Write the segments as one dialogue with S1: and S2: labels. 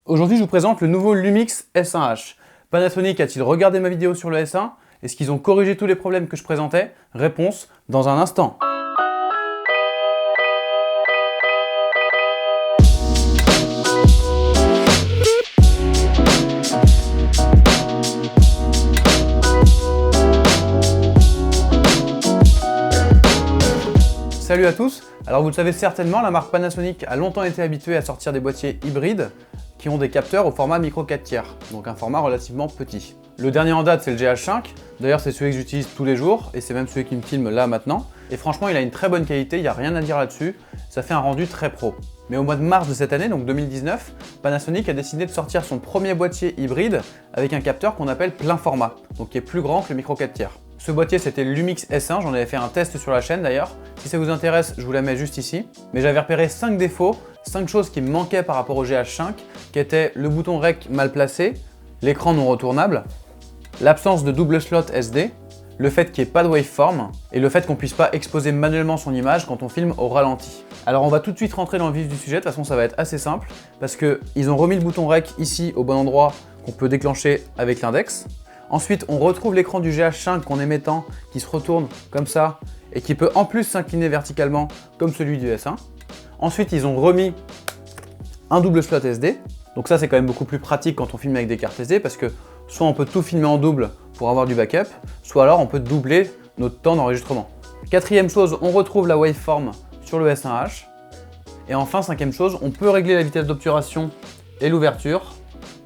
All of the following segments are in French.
S1: Aujourd'hui, je vous présente le nouveau Lumix S1H. Panasonic a-t-il regardé ma vidéo sur le S1? Est-ce qu'ils ont corrigé tous les problèmes que je présentais? Réponse dans un instant. Salut à tous. Alors vous le savez certainement, la marque Panasonic a longtemps été habituée à sortir des boîtiers hybrides qui ont des capteurs au format micro 4 tiers, donc un format relativement petit. Le dernier en date, c'est le GH5. D'ailleurs, c'est celui que j'utilise tous les jours et c'est même celui qui me filme là maintenant. Et franchement, il a une très bonne qualité, il n'y a rien à dire là-dessus. Ça fait un rendu très pro. Mais au mois de mars de cette année, donc 2019, Panasonic a décidé de sortir son premier boîtier hybride avec un capteur qu'on appelle plein format, donc qui est plus grand que le micro 4 tiers. Ce boîtier, c'était le Lumix S1, j'en avais fait un test sur la chaîne d'ailleurs. Si ça vous intéresse, je vous la mets juste ici. Mais j'avais repéré 5 défauts, 5 choses qui me manquaient par rapport au GH5, qui étaient le bouton REC mal placé, l'écran non retournable, l'absence de double slot SD, le fait qu'il n'y ait pas de waveform et le fait qu'on ne puisse pas exposer manuellement son image quand on filme au ralenti. Alors on va tout de suite rentrer dans le vif du sujet, de toute façon ça va être assez simple parce qu'ils ont remis le bouton REC ici au bon endroit qu'on peut déclencher avec l'index. Ensuite, on retrouve l'écran du GH5 qu'on aimait tant, qui se retourne comme ça et qui peut en plus s'incliner verticalement comme celui du S1. Ensuite, ils ont remis un double slot SD. Donc ça, c'est quand même beaucoup plus pratique quand on filme avec des cartes SD parce que soit on peut tout filmer en double pour avoir du backup, soit alors on peut doubler notre temps d'enregistrement. Quatrième chose, on retrouve la waveform sur le S1H. Et enfin, cinquième chose, on peut régler la vitesse d'obturation et l'ouverture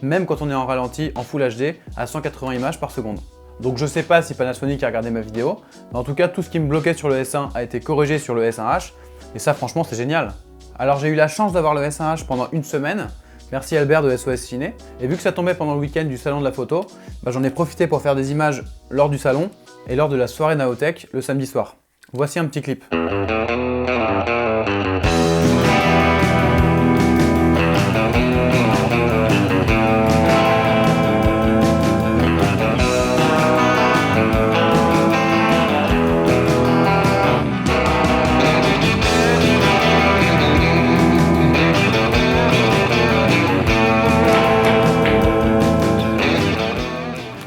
S1: même quand on est en ralenti en Full HD à 180 images par seconde. Donc je sais pas si Panasonic a regardé ma vidéo, mais en tout cas tout ce qui me bloquait sur le S1 a été corrigé sur le S1H, et ça franchement c'est génial. Alors j'ai eu la chance d'avoir le S1H pendant une semaine, merci Albert de SOS Ciné, et vu que ça tombait pendant le week-end du salon de la photo, j'en ai profité pour faire des images lors du salon et lors de la soirée Naotech le samedi soir. Voici un petit clip.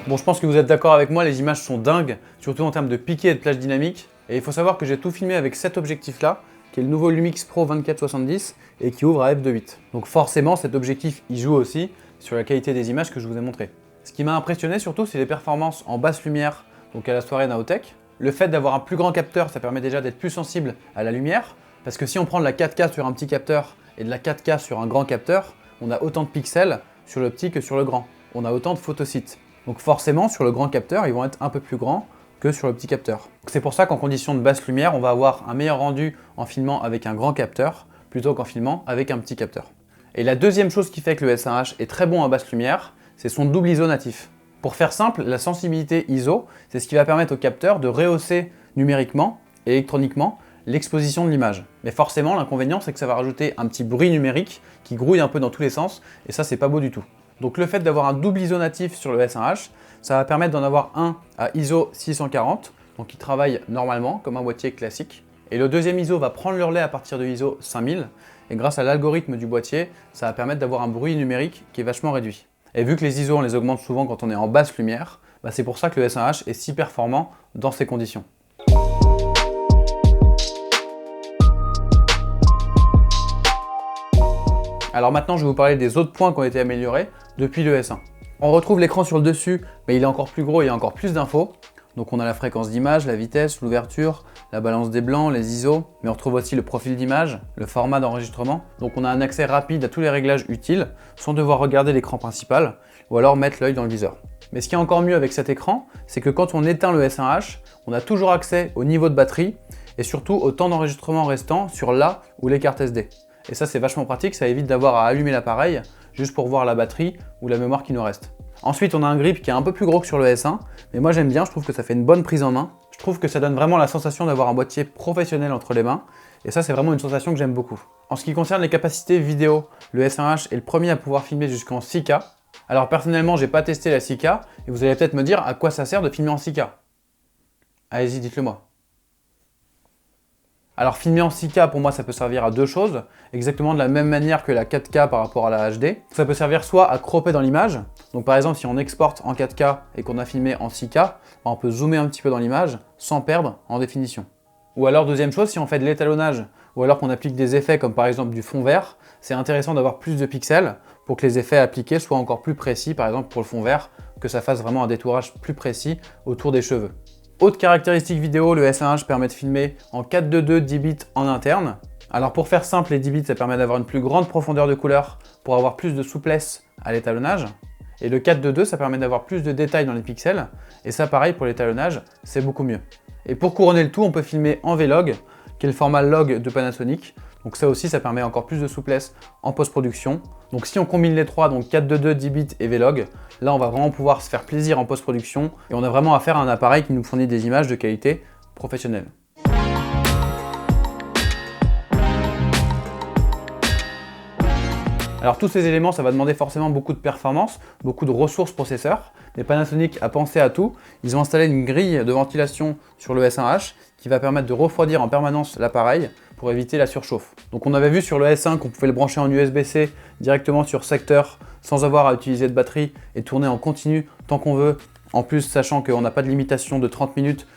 S1: Bon, je pense que vous êtes d'accord avec moi, les images sont dingues, surtout en termes de piqué et de plage dynamique. Et il faut savoir que j'ai tout filmé avec cet objectif-là, qui est le nouveau Lumix Pro 24-70 et qui ouvre à f2.8. Donc forcément, cet objectif, il joue aussi sur la qualité des images que je vous ai montrées. Ce qui m'a impressionné surtout, c'est les performances en basse lumière, donc à la soirée Naotech. Le fait d'avoir un plus grand capteur, ça permet déjà d'être plus sensible à la lumière, parce que si on prend de la 4K sur un petit capteur et de la 4K sur un grand capteur, on a autant de pixels sur le petit que sur le grand. On a autant de photosites. Donc forcément, sur le grand capteur, ils vont être un peu plus grands que sur le petit capteur. C'est pour ça qu'en conditions de basse lumière, on va avoir un meilleur rendu en filmant avec un grand capteur plutôt qu'en filmant avec un petit capteur. Et la deuxième chose qui fait que le S1H est très bon en basse lumière, c'est son double ISO natif. Pour faire simple, la sensibilité ISO, c'est ce qui va permettre au capteur de rehausser numériquement et électroniquement l'exposition de l'image. Mais forcément, l'inconvénient, c'est que ça va rajouter un petit bruit numérique qui grouille un peu dans tous les sens, et ça, c'est pas beau du tout. Donc le fait d'avoir un double ISO natif sur le S1H, ça va permettre d'en avoir un à ISO 640, donc qui travaille normalement comme un boîtier classique. Et le deuxième ISO va prendre le relais à partir de ISO 5000, et grâce à l'algorithme du boîtier, ça va permettre d'avoir un bruit numérique qui est vachement réduit. Et vu que les ISO, on les augmente souvent quand on est en basse lumière, c'est pour ça que le S1H est si performant dans ces conditions. Alors maintenant, je vais vous parler des autres points qui ont été améliorés depuis le S1. On retrouve l'écran sur le dessus, mais il est encore plus gros et il y a encore plus d'infos. Donc on a la fréquence d'image, la vitesse, l'ouverture, la balance des blancs, les ISO, mais on retrouve aussi le profil d'image, le format d'enregistrement. Donc on a un accès rapide à tous les réglages utiles, sans devoir regarder l'écran principal, ou alors mettre l'œil dans le viseur. Mais ce qui est encore mieux avec cet écran, c'est que quand on éteint le S1H, on a toujours accès au niveau de batterie, et surtout au temps d'enregistrement restant sur la ou les cartes SD. Et ça, c'est vachement pratique, ça évite d'avoir à allumer l'appareil juste pour voir la batterie ou la mémoire qui nous reste. Ensuite, on a un grip qui est un peu plus gros que sur le S1, mais moi j'aime bien, je trouve que ça fait une bonne prise en main. Je trouve que ça donne vraiment la sensation d'avoir un boîtier professionnel entre les mains, et ça c'est vraiment une sensation que j'aime beaucoup. En ce qui concerne les capacités vidéo, le S1H est le premier à pouvoir filmer jusqu'en 6K. Alors personnellement, j'ai pas testé la 6K, et vous allez peut-être me dire à quoi ça sert de filmer en 6K. Allez-y, dites-le moi. Alors filmer en 6K, pour moi, ça peut servir à deux choses, exactement de la même manière que la 4K par rapport à la HD. Ça peut servir soit à cropper dans l'image, donc par exemple si on exporte en 4K et qu'on a filmé en 6K, on peut zoomer un petit peu dans l'image sans perdre en définition. Ou alors deuxième chose, si on fait de l'étalonnage, ou alors qu'on applique des effets comme par exemple du fond vert, c'est intéressant d'avoir plus de pixels pour que les effets appliqués soient encore plus précis, par exemple pour le fond vert, que ça fasse vraiment un détourage plus précis autour des cheveux. Autre caractéristique vidéo, le S1H permet de filmer en 4:2 10 bits en interne. Alors pour faire simple, les 10 bits ça permet d'avoir une plus grande profondeur de couleur pour avoir plus de souplesse à l'étalonnage. Et le 4:2 ça permet d'avoir plus de détails dans les pixels. Et ça pareil pour l'étalonnage, c'est beaucoup mieux. Et pour couronner le tout, on peut filmer en Vlog, qui est le format log de Panasonic. Donc ça aussi, ça permet encore plus de souplesse en post-production. Donc si on combine les trois, donc 4:2, 10 bits et Vlog, là on va vraiment pouvoir se faire plaisir en post-production et on a vraiment affaire à un appareil qui nous fournit des images de qualité professionnelle. Alors tous ces éléments, ça va demander forcément beaucoup de performance, beaucoup de ressources processeurs, mais Panasonic a pensé à tout. Ils ont installé une grille de ventilation sur le S1H qui va permettre de refroidir en permanence l'appareil pour éviter la surchauffe. Donc on avait vu sur le S1 qu'on pouvait le brancher en USB-C directement sur secteur sans avoir à utiliser de batterie et tourner en continu tant qu'on veut. En plus, sachant qu'on n'a pas de limitation de 30 minutes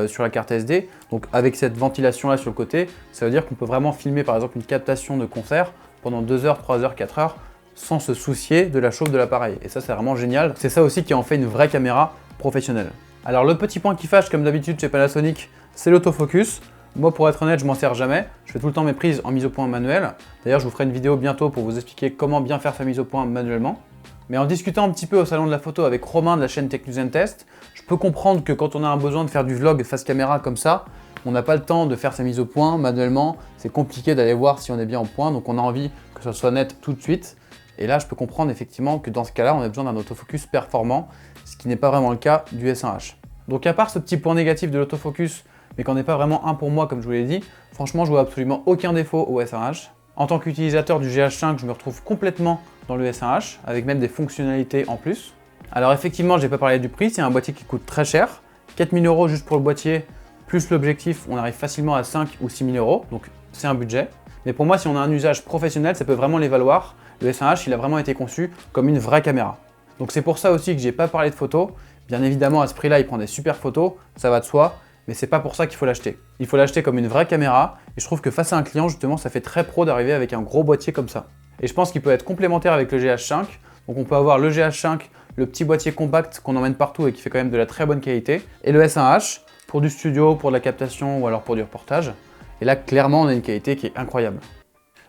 S1: sur la carte SD. Donc avec cette ventilation là sur le côté, ça veut dire qu'on peut vraiment filmer par exemple une captation de concert pendant 2 heures, 3 heures, 4 heures sans se soucier de la chauffe de l'appareil. Et ça, c'est vraiment génial. C'est ça aussi qui en fait une vraie caméra professionnelle. Alors le petit point qui fâche comme d'habitude chez Panasonic, c'est l'autofocus. Moi, pour être honnête, je m'en sers jamais. Je fais tout le temps mes prises en mise au point manuelle. D'ailleurs, je vous ferai une vidéo bientôt pour vous expliquer comment bien faire sa mise au point manuellement. Mais en discutant un petit peu au salon de la photo avec Romain de la chaîne Tech News & Test, je peux comprendre que quand on a un besoin de faire du vlog face caméra comme ça, on n'a pas le temps de faire sa mise au point manuellement. C'est compliqué d'aller voir si on est bien au point, donc on a envie que ça soit net tout de suite. Et là, je peux comprendre effectivement que dans ce cas-là, on a besoin d'un autofocus performant, ce qui n'est pas vraiment le cas du S1H. Donc à part ce petit point négatif de l'autofocus, mais qu'en n'est pas vraiment un pour moi comme je vous l'ai dit, franchement je vois absolument aucun défaut au S1H. En tant qu'utilisateur du GH5, je me retrouve complètement dans le S1H, avec même des fonctionnalités en plus. Alors effectivement, j'ai pas parlé du prix, c'est un boîtier qui coûte très cher, 4 000 € juste pour le boîtier, plus l'objectif, on arrive facilement à 5 ou 6 000 €, donc c'est un budget. Mais pour moi, si on a un usage professionnel, ça peut vraiment les valoir. Le S1H, il a vraiment été conçu comme une vraie caméra. Donc c'est pour ça aussi que j'ai pas parlé de photos. Bien évidemment, à ce prix-là, il prend des super photos, ça va de soi, mais c'est pas pour ça qu'il faut l'acheter. Il faut l'acheter comme une vraie caméra, et je trouve que face à un client, justement, ça fait très pro d'arriver avec un gros boîtier comme ça. Et je pense qu'il peut être complémentaire avec le GH5. Donc on peut avoir le GH5, le petit boîtier compact qu'on emmène partout et qui fait quand même de la très bonne qualité, et le S1H pour du studio, pour de la captation ou alors pour du reportage. Et là, clairement, on a une qualité qui est incroyable.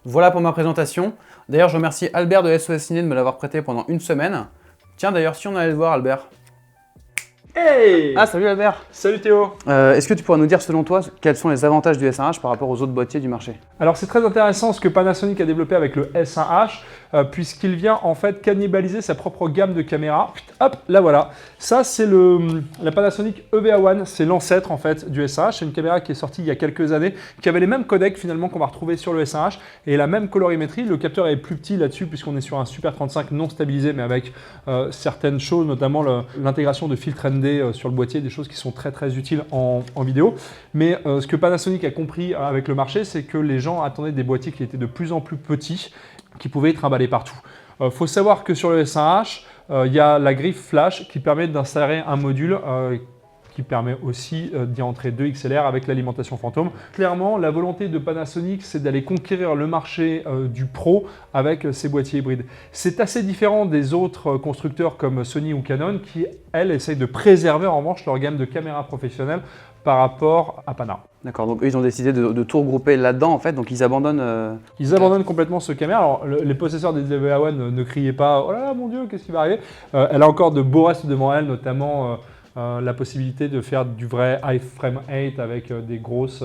S1: Voilà pour ma présentation. D'ailleurs, je remercie Albert de SOS Ciné de me l'avoir prêté pendant une semaine. Tiens, d'ailleurs, si on allait le voir, Albert.
S2: Hey!
S1: Ah, salut Albert!
S2: Salut Théo!
S1: Est-ce que tu pourrais nous dire, selon toi, quels sont les avantages du S1H par rapport aux autres boîtiers du marché?
S2: Alors c'est très intéressant ce que Panasonic a développé avec le S1H, puisqu'il vient en fait cannibaliser sa propre gamme de caméras. Hop, là voilà. Ça c'est la Panasonic EVA1, c'est l'ancêtre en fait du S1H. C'est une caméra qui est sortie il y a quelques années, qui avait les mêmes codecs finalement qu'on va retrouver sur le S1H et la même colorimétrie. Le capteur est plus petit là-dessus puisqu'on est sur un Super 35 non stabilisé, mais avec certaines choses, notamment l'intégration de filtres ND sur le boîtier, des choses qui sont très très utiles en vidéo. Mais ce que Panasonic a compris avec le marché, c'est que les gens attendaient des boîtiers qui étaient de plus en plus petits, qui pouvaient être emballés partout. Faut savoir que sur le S1H, il y a la griffe flash qui permet d'insérer un module qui permet aussi d'y entrer 2 XLR avec l'alimentation fantôme. Clairement, la volonté de Panasonic, c'est d'aller conquérir le marché du pro avec ces boîtiers hybrides. C'est assez différent des autres constructeurs comme Sony ou Canon qui, elles, essayent de préserver en revanche leur gamme de caméras professionnelles par rapport à Pana.
S1: D'accord, donc eux ils ont décidé de tout regrouper là-dedans en fait, donc ils abandonnent...
S2: Ils abandonnent complètement ce caméra. Alors les possesseurs des EVA1 ne criaient pas « Oh là là mon Dieu, qu'est-ce qui va arriver ?» Elle a encore de beaux restes devant elle, notamment la possibilité de faire du vrai iframe 8 avec des grosses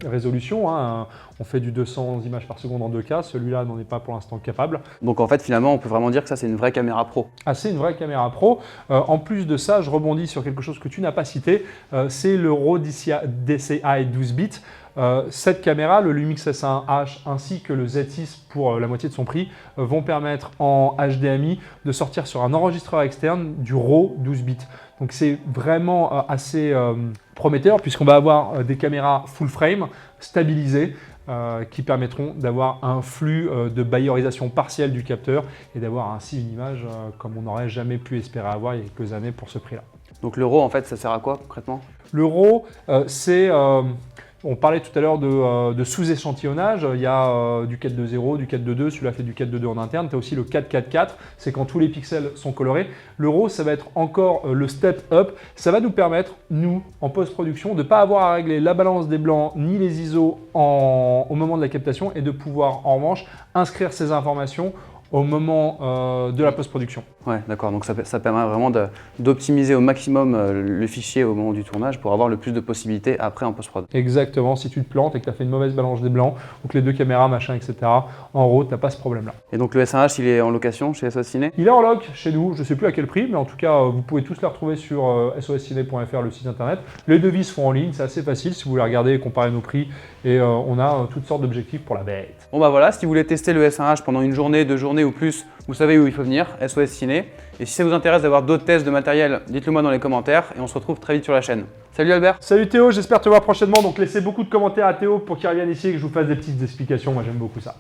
S2: résolutions. Hein. On fait du 200 images par seconde en 2K, celui-là n'en est pas pour l'instant capable.
S1: Donc en fait finalement on peut vraiment dire que ça c'est une vraie caméra pro.
S2: Ah, c'est une vraie caméra pro. En plus de ça, je rebondis sur quelque chose que tu n'as pas cité, c'est le RAW DCI 12 bits. Cette caméra, le Lumix S1H ainsi que le Z6 pour la moitié de son prix, vont permettre en HDMI de sortir sur un enregistreur externe du RAW 12 bits. Donc c'est vraiment assez prometteur puisqu'on va avoir des caméras full frame stabilisées qui permettront d'avoir un flux de bayorisation partielle du capteur et d'avoir ainsi une image comme on n'aurait jamais pu espérer avoir il y a quelques années pour ce prix-là.
S1: Donc le RAW, en fait, ça sert à quoi concrètement?
S2: Le RAW, c'est... on parlait tout à l'heure de sous-échantillonnage. Il y a du 4.2.0, du 4.2.2, celui-là fait du 4.2.2 en interne. Tu as aussi le 4.4.4, c'est quand tous les pixels sont colorés. Le RAW, ça va être encore le step up. Ça va nous permettre, nous, en post-production, de ne pas avoir à régler la balance des blancs ni les ISO au moment de la captation et de pouvoir, en revanche, inscrire ces informations au moment de la post-production.
S1: Ouais, d'accord. Donc ça permet vraiment d'optimiser au maximum le fichier au moment du tournage pour avoir le plus de possibilités après en post-prod.
S2: Exactement. Si tu te plantes et que tu as fait une mauvaise balance des blancs, ou que les deux caméras, machin, etc., en RAW, tu n'as pas ce problème-là.
S1: Et donc le S1H, il est en location chez SOS Ciné?
S2: Il est en loc chez nous. Je ne sais plus à quel prix, mais en tout cas, vous pouvez tous les retrouver sur sosciné.fr, le site internet. Les devis se font en ligne. C'est assez facile si vous voulez regarder et comparer nos prix. Et on a toutes sortes d'objectifs pour la bête.
S1: Bon bah voilà, si vous voulez tester le S1H pendant une journée, 2 journées ou plus, vous savez où il faut venir, SOS Ciné. Et si ça vous intéresse d'avoir d'autres tests de matériel, dites-le moi dans les commentaires et on se retrouve très vite sur la chaîne. Salut Albert!
S2: Salut Théo, j'espère te voir prochainement. Donc laissez beaucoup de commentaires à Théo pour qu'il revienne ici et que je vous fasse des petites explications. Moi j'aime beaucoup ça.